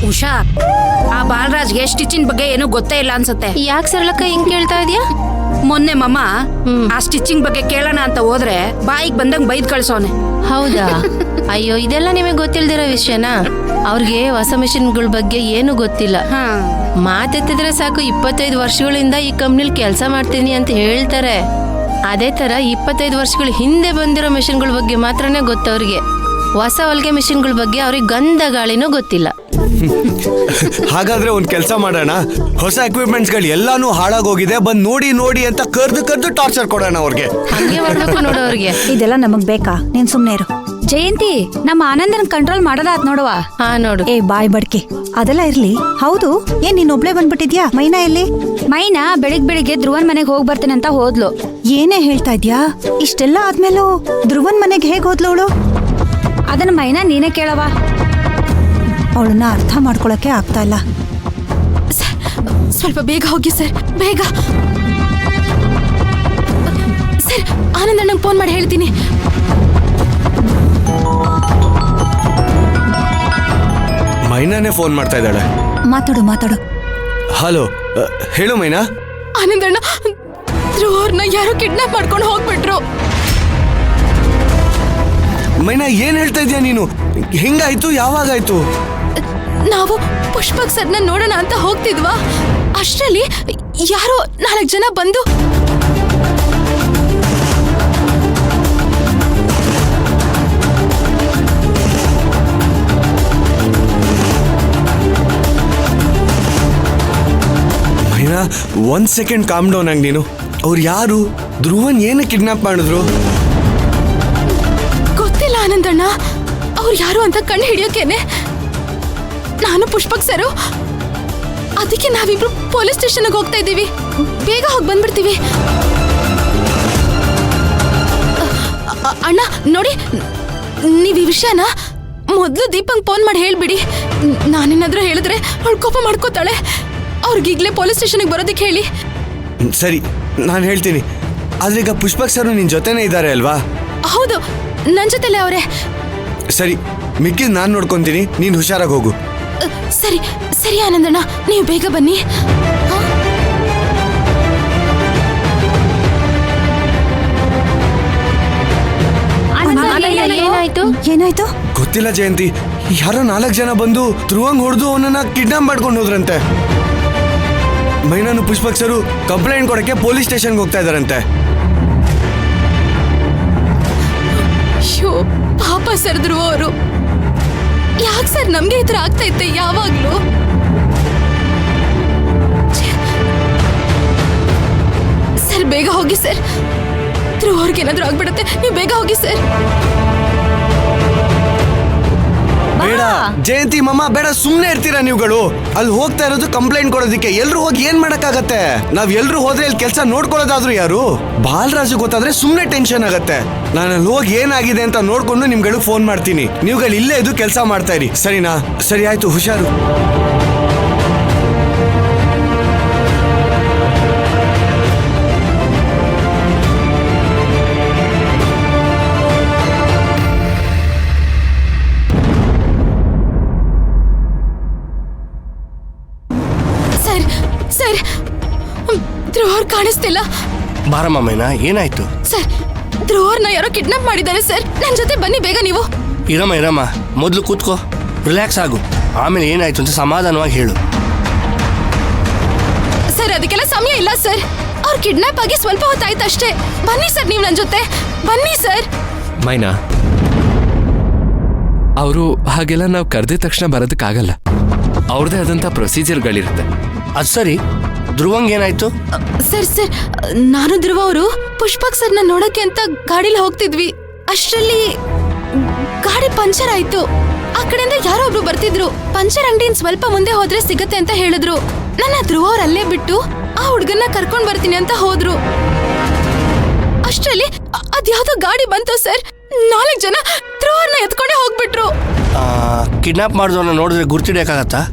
ಉಷಾ, ಆ ಬಾಲರಾಜ್ಗೆ ಸ್ಟಿಚಿಂಗ್ ಬಗ್ಗೆ ಏನೂ ಗೊತ್ತೇ ಇಲ್ಲ ಅನ್ಸುತ್ತೆ. ಯಾಕೆ ಸರಳಕ್ಕ ಹಿಂಗ್ ಕೇಳ್ತಾ ಇದೀಯಾ? ಮೊನ್ನೆ ಮಮ್ಮ ಆ ಸ್ಟಿಚಿಂಗ್ ಬಗ್ಗೆ ಕೇಳೋಣ ಅಂತ ಹೋದ್ರೆ ಬಾಯಿಗೆ ಬಂದಂಗ್ ಬೈದ್ ಕಳ್ಸೋನೆ. ಹೌದಾ? ಅಯ್ಯೋ, ಇದೆಲ್ಲ ನಿಮಗೆ ಗೊತ್ತಿಲ್ದಿರೋ ವಿಷಯನಾ? ಅವ್ರಿಗೆ ಹೊಸ ಮಿಷಿನ್ಗಳ ಬಗ್ಗೆ ಏನು ಗೊತ್ತಿಲ್ಲ. ಮಾತೆತ್ತಿದ್ರೆ ಸಾಕು 25 ವರ್ಷಗಳಿಂದ ಈ ಕಂಪ್ನಿಲಿ ಕೆಲಸ ಮಾಡ್ತೀನಿ ಅಂತ ಹೇಳ್ತಾರೆ. ಅದೇ ತರ 25 ವರ್ಷಗಳ ಹಿಂದೆ ಬಂದಿರೋ ಮಿಷಿನ್ಗಳ ಬಗ್ಗೆ ಮಾತ್ರನೇ ಗೊತ್ತವ್ರಿಗೆ. ಹೊಸ ಹೊಲಿಗೆ ಮಿಷಿನ್ಗಳ ಬಗ್ಗೆ ಅವ್ರಿಗೆ ಗಂಧ ಗಾಳಿನೂ ಗೊತ್ತಿಲ್ಲ. ಹಾಗಾದ್ರೆ ಒಂದ್ ಕೆಲಸ ಮಾಡೋಣ, ಹೊಸ ಎಕ್ವಿಪ್ಮೆಂಟ್ಸ್ಗಳು ಎಲ್ಲಾನು ಹಾಳಾಗೋಗಿದೆ, ಬಂದ್ ನೋಡಿ ನೋಡಿ ಅಂತ ಕರ್ದು ಟಾರ್ಚರ್ ಕೊಡೋಣ ಅವ್ರಿಗೆ. ಹಂಗೆ ಮಾಡ್ಬೇಕು ನೋಡೋರ್ಗೆ. ಇದೆಲ್ಲ ನಮಗ್ ಬೇಕಾ? ನೀನ್ ಸುಮ್ನೆ ಇರು. ಜಯಂತಿ, ನಮ್ಮ ಆನಂದನ್ ಕಂಟ್ರೋಲ್ ಮಾಡೋದಾತ್ ನೋಡುವ. ಹಾ ನೋಡು. ಏ ಬಾಯ್ ಬಡ್ಕಿ, ಅದೆಲ್ಲ ಇರ್ಲಿ. ಹೌದು, ಏನ್ ನೀನ್ ಒಬ್ಳೆ ಬಂದ್ಬಿಟ್ಟಿದ್ಯಾ? ಮೈನಾ ಎಲ್ಲಿ? ಮೈನಾ ಬೆಳಿಗ್ಗೆ ಧ್ರುವನ್ ಮನೆಗೆ ಹೋಗ್ ಬರ್ತೇನೆ ಅಂತ ಹೋದ್ಲು. ಏನೇ ಹೇಳ್ತಾ ಇದ್ಯಾ? ಇಷ್ಟೆಲ್ಲ ಆದ್ಮೇಲೂ ಧ್ರುವನ್ ಮನೆಗೆ ಹೇಗ್ ಹೋದ್ಲು ಅವಳು? ಅದನ್ನ ಮೈನಾ ನೀನೇ ಕೇಳವ. ಅವಳನ್ನ ಅರ್ಥ ಮಾಡ್ಕೊಳಕ್ಕೆ ಆಗ್ತಾ ಇಲ್ಲ. ಸ್ವಲ್ಪ ಬೇಗ ಹೋಗಿ ಸರ್, ಬೇಗ. ಸರ್, ಆನಂದಣ್ಣಂಗೆ ಫೋನ್ ಮಾಡಿ ಹೇಳ್ತೀನಿ. ಮೈನಾನೇ ಫೋನ್ ಮಾಡ್ತಾ ಇದ್ದಾಳೆ. ಮಾತಾಡು. ಹಲೋ, ಹೇಳು ಮೈನಾ. ಆನಂದಣ್ಣ, ಧ್ರುವರ್ನ ಯಾರೋ ಕಿಡ್ನಾಪ್ ಮಾಡ್ಕೊಂಡು ಹೋಗ್ಬಿಟ್ರು. ಮೈನಾ, ಏನ್ ಹೇಳ್ತಾ ಇದೀಯ ನೀನು? ಹೆಂಗಾಯ್ತು? ಯಾವಾಗಾಯ್ತು? ನಾವು ಪುಷ್ಪಕ್ ಸರ್ನ ನೋಡೋಣ ಅಂತ ಹೋಗ್ತಿದ್ವಾ, ಅಷ್ಟರಲ್ಲಿ ಯಾರೋ 4 ಜನ ಬಂದು ಮೈನಾ, 1 ಸೆಕೆಂಡ್ ಕಾಮ್ ಡೌನ್ ಆಗಿ ನೀನು. ಅವ್ರು ಯಾರು? ಧ್ರುವನ್ ಏನು ಕಿಡ್ನಾಪ್ ಮಾಡಿದ್ರು? ಗೊತ್ತಿಲ್ಲ ಆನಂದಣ್ಣ, ಅವ್ರು ಯಾರು ಅಂತ ಕಣ್ಣು ಹಿಡಿಯೋಕೇನೆ ನಾನು ಪುಷ್ಪಕ್ ಸರು. ಅದಕ್ಕೆ ನಾವಿಬ್ರು ಪೊಲೀಸ್ ಸ್ಟೇಷನ್ಗೆ ಹೋಗ್ತಾ ಇದ್ದೀವಿ. ಬೇಗ ಹೋಗಿ ಬಂದ್ಬಿಡ್ತೀವಿ. ಅಣ್ಣ ನೋಡಿ, ನೀವ್ ಈ ವಿಷಯನ ಮೊದ್ಲು ದೀಪಂಗ್ ಫೋನ್ ಮಾಡಿ ಹೇಳ್ಬಿಡಿ. ನಾನೇನಾದ್ರೂ ಹೇಳಿದ್ರೆ ಅವಳು ಕೋಪ ಮಾಡ್ಕೋತಾಳೆ. ಅವ್ರಿಗೀಗ್ಲೇ ಪೊಲೀಸ್ ಸ್ಟೇಷನ್ಗೆ ಬರೋದಕ್ಕೆ ಹೇಳಿ. ಸರಿ, ನಾನು ಹೇಳ್ತೀನಿ. ಆದ್ರೆ ಈಗ ಪುಷ್ಪಕ್ ಸರ್ ನಿನ್ ಜೊತೆನೇ ಇದ್ದಾರೆ ಅಲ್ವಾ? ಹೌದು, ನನ್ ಜೊತೆಲೆ ಅವರೇ. ಸರಿ, ಮಿಕ್ಕಿದ್ ನಾನ್ ನೋಡ್ಕೊಂತೀನಿ, ನೀನ್ ಹುಷಾರಾಗಿ ಹೋಗು. ಸರಿ ಸರಿ ಆನಂದಣ್ಣ, ನೀವು ಬೇಗ ಬನ್ನಿ. ಏನಾಯ್ತು? ಗೊತ್ತಿಲ್ಲ ಜಯಂತಿ, ಯಾರೋ 4 ಜನ ಬಂದು ಧ್ರುವಂಗ್ ಹೊಡೆದು ಅವನನ್ನ ಕಿಡ್ನಾಪ್ ಮಾಡ್ಕೊಂಡು ಹೋದ್ರಂತೆ. ಮೈನಾನು ಪುಷ್ಪಕ್ ಸರು ಕಂಪ್ಲೇಂಟ್ ಕೊಡಕ್ಕೆ ಪೊಲೀಸ್ ಸ್ಟೇಷನ್ಗೆ ಹೋಗ್ತಾ ಇದಾರಂತೆ. ಪಾಪ ಸರ್ ಧ್ರುವ ಅವರು. ಯಾಕೆ ಸರ್ ನಮ್ಗೆ ಈ ತರ ಆಗ್ತಾ ಇತ್ತೆ ಯಾವಾಗ್ಲೂ? ಸರ್ ಬೇಗ ಹೋಗಿ ಸರ್, ಧ್ರುವ ಅವ್ರಿಗೇನಾದ್ರೂ ಆಗ್ಬಿಡತ್ತೆ. ನೀವು ಬೇಗ ಹೋಗಿ ಸರ್. ಬೇಡ ಜಯಂತಿ ಮಾಮ, ಬೇಡ, ಸುಮ್ನೆ ಇರ್ತೀರಾ ನೀವುಗಳು? ಅಲ್ಲಿ ಹೋಗ್ತಾ ಇರೋದು ಕಂಪ್ಲೇಂಟ್ ಕೊಡೋದಿಕ್ಕೆ. ಎಲ್ರು ಹೋಗಿ ಏನ್ ಮಾಡಕ್ಕಾಗತ್ತೆ? ನಾವ್ ಎಲ್ರು ಹೋದ್ರೆ ಇಲ್ಲಿ ಕೆಲಸ ನೋಡ್ಕೊಳ್ಳೋದಾದ್ರು ಯಾರು? ಬಾಲರಾಜು ಗೊತ್ತಾದ್ರೆ ಸುಮ್ನೆ ಟೆನ್ಷನ್ ಆಗತ್ತೆ. ನಾನು ಅಲ್ಲಿ ಹೋಗಿ ಏನಾಗಿದೆ ಅಂತ ನೋಡ್ಕೊಂಡು ನಿಮ್ಗಳು ಫೋನ್ ಮಾಡ್ತೀನಿ. ನೀವುಗಳು ಇಲ್ಲೇ ಇದು ಕೆಲಸ ಮಾಡ್ತಾ ಇರಿ, ಸರಿನಾ? ಸರಿ ಆಯ್ತು, ಹುಷಾರು. ಸರ್, ಧ್ರುವರ್ ಕಾಣಿಸ್ತಿಲ್ಲ. ಬಾರಮ್ಮ ಮೈನಾ, ಏನಾಯ್ತು? ಸರ್, ಧ್ರುವರ್ನ ಯಾರೋ ಕಿಡ್ನಾಪ್ ಮಾಡಿದ್ದಾರೆ ಸರ್. ನನ್ ಜೊತೆ ಬನ್ನಿ ಬೇಗ ನೀವು. ಇರಮ್ಮ, ಮೊದಲು ಕೂತ್ಕೋ, ರಿಲ್ಯಾಕ್ಸ್ ಆಗು. ಆಮೇಲೆ ಏನಾಯ್ತು ಅಂತ ಸಮಾಧಾನವಾಗಿ ಹೇಳು. ಸರ್, ಅದಕ್ಕೆಲ್ಲ ಸಮಯ ಇಲ್ಲ ಸರ್. ಅವ್ರು ಕಿಡ್ನಾಪ್ ಆಗಿ ಸ್ವಲ್ಪ ಹೊತ್ತಾಯ್ತು ಅಷ್ಟೇ. ಬನ್ನಿ ಸರ್, ನೀವು ನನ್ನ ಜೊತೆ ಬನ್ನಿ ಸರ್. ಮೈನಾ, ಅವರು ಹಾಗೆಲ್ಲ ನಾವು ಕರೆದ ತಕ್ಷಣ ಬರೋದಕ್ಕಾಗಲ್ಲ. ಅವ್ರದೇ ಆದಂತ ಪ್ರೊಸೀಜರ್ಗಳಿರುತ್ತೆ. ಅದು ಸರಿ, ಧ್ರುವಂಗ್ ಏನಾಯ್ತು? ಸರ್, ನಾನು ಧ್ರುವ ಅವರು ಪುಷ್ಪಕ್ ಸರ್ನ ನೋಡಕ್ಕೆ ಅಂತ ಗಾಡಿಲಿ ಹೋಗ್ತಿದ್ವಿ. ಅಷ್ಟರಲ್ಲಿ ಗಾಡಿ ಪಂಚರ್ ಆಯ್ತು. ಆ ಕಡೆಯಿಂದ ಯಾರೋ ಒಬ್ರು ಬರ್ತಿದ್ರು. ಪಂಚರ್ ಅಂಗಡಿಯಿಂದ ಸ್ವಲ್ಪ ಮುಂದೆ ಹೋದ್ರೆ ಸಿಗತ್ತೆ ಅಂತ ಹೇಳಿದ್ರು. ನನ್ನ ಧ್ರುವ ಅವ್ರು ಅಲ್ಲೇ ಬಿಟ್ಟು ಆ ಹುಡ್ಗನ್ನ ಕರ್ಕೊಂಡ್ ಬರ್ತೀನಿ ಅಂತ ಹೋದ್ರು. ಅಷ್ಟರಲ್ಲಿ ಅದ್ಯಾವ್ದೋ ಗಾಡಿ ಬಂತು ಸರ್. 4 ಜನ ಧ್ರುವರ್ನ ಎತ್ಕೊಂಡೆ ಹೋಗ್ಬಿಟ್ರು. ಕಿಡ್ನಾಪ್ ಮಾಡಿದವ್ರನ್ನ ನೋಡಿದ್ರೆ ಗುರ್ತಿಡಿಯಕ್ಕಾಗತ್ತಾ?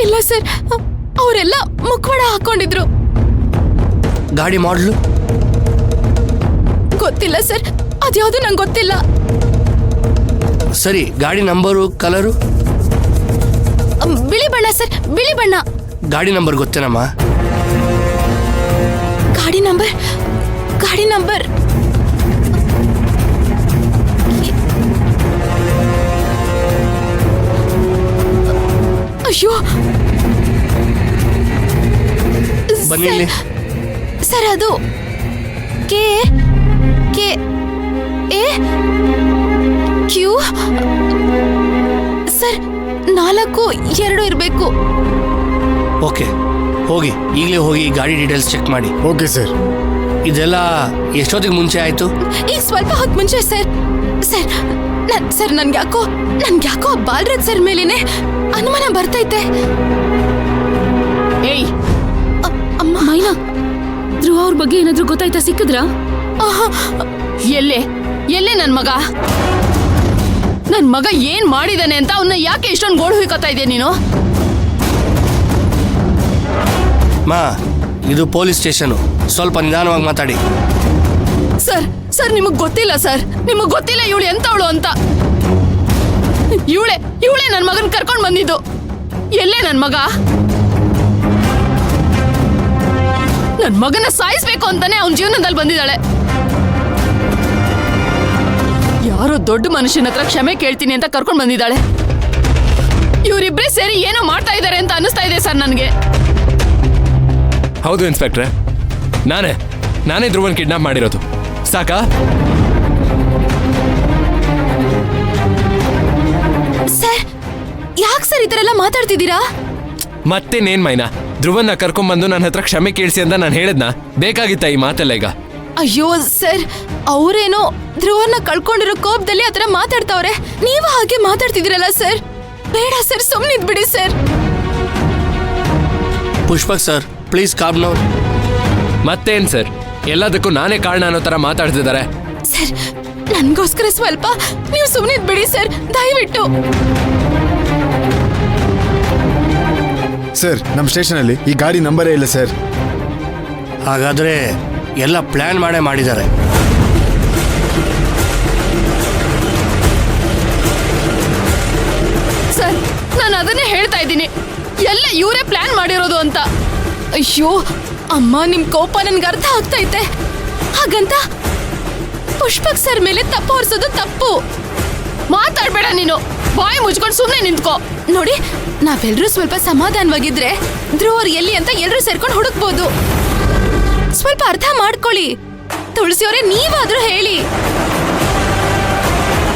ಇಲ್ಲ ಸರ್, ಅವರೆಲ್ಲ ಮುಖವಾಡ ಹಾಕೊಂಡಿದ್ರು. ಗಾಡಿ ಮಾಡ್ಲು ಗೊತ್ತಿಲ್ಲ ಸರ್, ಅದ್ಯಾವುದು ನಂಗೆ ಗೊತ್ತಿಲ್ಲ. ಸರಿ, ಗಾಡಿ ನಂಬರು, ಕಲರು? ಸರ್ ಬಿಳಿ ಬಣ್ಣ. ಗಾಡಿ ನಂಬರ್ ಗೊತ್ತೇನಮ್ಮ? ಗಾಡಿ ನಂಬರ್ ಅಯ್ಯೋ ಬನ್ನಿ ಇಲ್ಲಿ. ಸರ್ ಅದು ಕೆ ಎ ಕ್ಯೂ ಸರ್ 4-2 ಇರಬೇಕು. ಓಕೆ, ಹೋಗಿ ಈಗಲೇ ಹೋಗಿ ಗಾಡಿ ಡೀಟೇಲ್ಸ್ ಚೆಕ್ ಮಾಡಿ. Okay sir. ಇದೆಲ್ಲ ಎಷ್ಟೊತ್ತಿಗೆ ಮುಂಚೆ ಆಯ್ತು? ಈಗ ಸ್ವಲ್ಪ ಹೊತ್ತು ಮುಂಚೆ ಸರ್ ನನ್ಗೆ ಯಾಕೋ ಬಾಲರಾಜ್ ಸರ್ ಮೇಲೇನೆ ಅನುಮಾನ ಬರ್ತೈತೆ. ಏಯ್ ಅಮ್ಮ ಮೈನಾ, ಧ್ರುವ ಅವ್ರ ಬಗ್ಗೆ ಏನಾದ್ರೂ ಗೊತ್ತಾಯ್ತಾ? ಸಿಕ್ಕಿದ್ರಾ? ಎಲ್ಲೇ ನನ್ ಮಗ ಏನ್ ಮಾಡಿದಾನೆ ಅಂತ ಅವನ್ನ ಯಾಕೆ ಇಷ್ಟೊಂದು ಗೋಳು ಹುಯ್ಕೋತಾ ಇದೆಯಾ ನೀನು? ಮಾ, ಇದು ಪೊಲೀಸ್ ಸ್ಟೇಷನ್, ಸ್ವಲ್ಪ ನಿಧಾನವಾಗಿ ಮಾತಾಡಿ. ಸರ್ ನಿಮಗ್ ಗೊತ್ತಿಲ್ಲ ಇವಳು ಎಂತವಳು ಅಂತ. ಇವಳೆ ನನ್ ಮಗನ್ ಕರ್ಕೊಂಡ್ ಬಂದಿದ್ದು. ಎಲ್ಲೇ ನನ್ ಮಗ? ನನ್ ಮಗನ ಸಾಯಿಸ್ಬೇಕು ಅಂತಾನೆ ಅವನ ಜೀವನದಲ್ಲಿ ಬಂದಿದ್ದಾಳೆ. ಯಾರೋ ದೊಡ್ಡ ಮನುಷ್ಯನ ಹತ್ರ ಕ್ಷಮೆ ಕೇಳ್ತೀನಿ ಅಂತ ಕರ್ಕೊಂಡ್ ಬಂದಿದ್ದಾಳೆ. ಇವರಿಬ್ರೇ ಸೇರಿ ಏನೋ ಮಾಡ್ತಾ ಇದ್ದಾರೆ ಅಂತ ಅನಿಸ್ತಾ ಇದೆ ಸರ್ ನನ್ಗೆ. ಹೌದು ಇನ್ಸ್ಪೆಕ್ಟ್ರೆ, ನಾನೇ ಧ್ರುವನ್ ಕಿಡ್ನಾಪ್ ಮಾಡಿರೋದು. ಸಾಕಾ? ಸರ್ ಯಾಕೆ ಸರ್ ಈ ತರ ಎಲ್ಲ ಮಾತಾಡ್ತಿದ್ದೀರಾ? ಮತ್ತೇನೇನ್ ಮೈನಾ, ಧ್ರುವನ್ನ ಕರ್ಕೊಂಡ್ಬಂದು ನನ್ನ ಹತ್ರ ಕ್ಷಮೆ ಕೇಳಿಸಿ ಅಂತ ನಾನು ಹೇಳಿದ್ನ? ಬೇಕಾಗಿತ್ತ ಈ ಮಾತೆಲ್ಲ ಈಗ? ಅಯ್ಯೋ ಸರ್, ಅವರೇನೋ ಧ್ರುವನ್ನ ಕಳ್ಕೊಂಡಿರೋ ಕೋಪದಲ್ಲಿ ಆತರ ಮಾತಾಡ್ತಾವ್ರೆ. ನೀವು ಹಾಗೆ ಮಾತಾಡ್ತಿದ್ದೀರಲ್ಲ ಸರ್. ಬೇಡ ಸರ್, ಸುಮ್ಮನಿದ್ಬಿಡಿ sir. Pushpak sir, please calm down. ಮತ್ತೇನ್ ಸರ್, ಎಲ್ಲದಕ್ಕೂ ನಾನೇ ಕಾರಣ ಅನ್ನೋ ತರ ಮಾತಾಡ್ತಿದ್ದಾರೆ. ಸರ್ ನನ್ಗೋಸ್ಕರ ಸ್ವಲ್ಪ ನೀವು ಸುಮ್ಮನಿದ್ಬಿಡಿ ಸರ್, ದಯವಿಟ್ಟು. ಸರ್, ನಮ್ಮ ಸ್ಟೇಷನಲ್ಲಿ ಈ ಗಾಡಿ ನಂಬರೇ ಇಲ್ಲ ಸರ್. ಹಾಗಾದ್ರೆ ಎಲ್ಲ ಪ್ಲಾನ್ ಮಾಡಿದ್ದಾರೆ. ಸರ್ ನಾನು ಅದನ್ನೇ ಹೇಳ್ತಾ ಇದ್ದೀನಿ, ಎಲ್ಲ ಇವರೇ ಪ್ಲಾನ್ ಮಾಡಿರೋದು ಅಂತ. ಅಯ್ಯೋ ಅಮ್ಮ, ನಿಮ್ ಕೋಪ ನನ್ಗೆ ಅರ್ಥ ಆಗ್ತೈತೆ. ಹಾಗಂತ ಪುಷ್ಪಕ್ ಸರ್ ಮೇಲೆ ತಪ್ಪು ಹೊರಿಸೋದು ತಪ್ಪು. ಮಾತಾಡ್ಬೇಡ ನೀನು, ಬಾಯಿ ಮುಚ್ಕೊಂಡು ಸುಮ್ಮನೆ ನಿಂತ್ಕೋ. ನೋಡಿ, ನಾವೆಲ್ಲರೂ ಸ್ವಲ್ಪ ಸಮಾಧಾನವಾಗಿದ್ರೆ ಧ್ರುವರ್ ಎಲ್ಲಿ ಅಂತ ಎಲ್ಲರೂ ಸೇರ್ಕೊಂಡು ಹುಡುಕ್ಬೋದು. ಸ್ವಲ್ಪ ಅರ್ಥ ಮಾಡ್ಕೊಳ್ಳಿ. ತುಳಸಿಯವರೇ, ನೀವಾದ್ರೂ ಹೇಳಿ.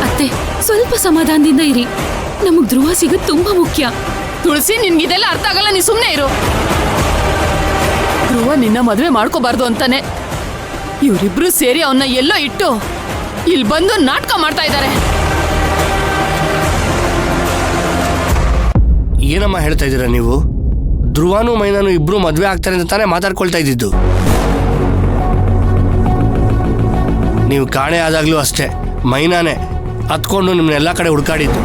ಅತ್ತೆ, ಸ್ವಲ್ಪ ಸಮಾಧಾನದಿಂದ ಇರಿ. ನಮಗ್ ಧ್ರುವ ಸಿಗೋದು ತುಂಬಾ ಮುಖ್ಯ. ತುಳಸಿ, ನಿನ್ಗಿದೆಲ್ಲ ಅರ್ಥ ಆಗಲ್ಲ, ನೀ ಸುಮ್ಮನೆ ಇರು. ಧ್ರುವ ನಿನ್ನ ಮದುವೆ ಮಾಡ್ಕೋಬಾರ್ದು ಅಂತಾನೆ ಇವರಿಬ್ರು ಸೇರಿ ಅವನ್ನ ಎಲ್ಲೋ ಇಟ್ಟು ಇಲ್ಲಿ ಬಂದು ನಾಟಕ ಮಾಡ್ತಾ ಇದ್ದಾರೆ. ಏನಮ್ಮ ಹೇಳ್ತಾ ಇದ್ದೀರಾ ನೀವು? ಧ್ರುವಾನು ಮೈನಾನು ಇಬ್ರು ಮದ್ವೆ ಆಗ್ತಾರೆ ಅಂತ ತಾನೇ ಮಾತಾಡ್ಕೊಳ್ತಾ ಇದ್ದಿದ್ದು. ನೀವು ಕಾಣೆ ಆದಾಗ್ಲೂ ಅಷ್ಟೇ ಮೈನಾನೆ ಹತ್ಕೊಂಡು ನಿಮ್ಮನ್ನೆಲ್ಲ ಕಡೆ ಹುಡುಕಾಡಿದ್ದು.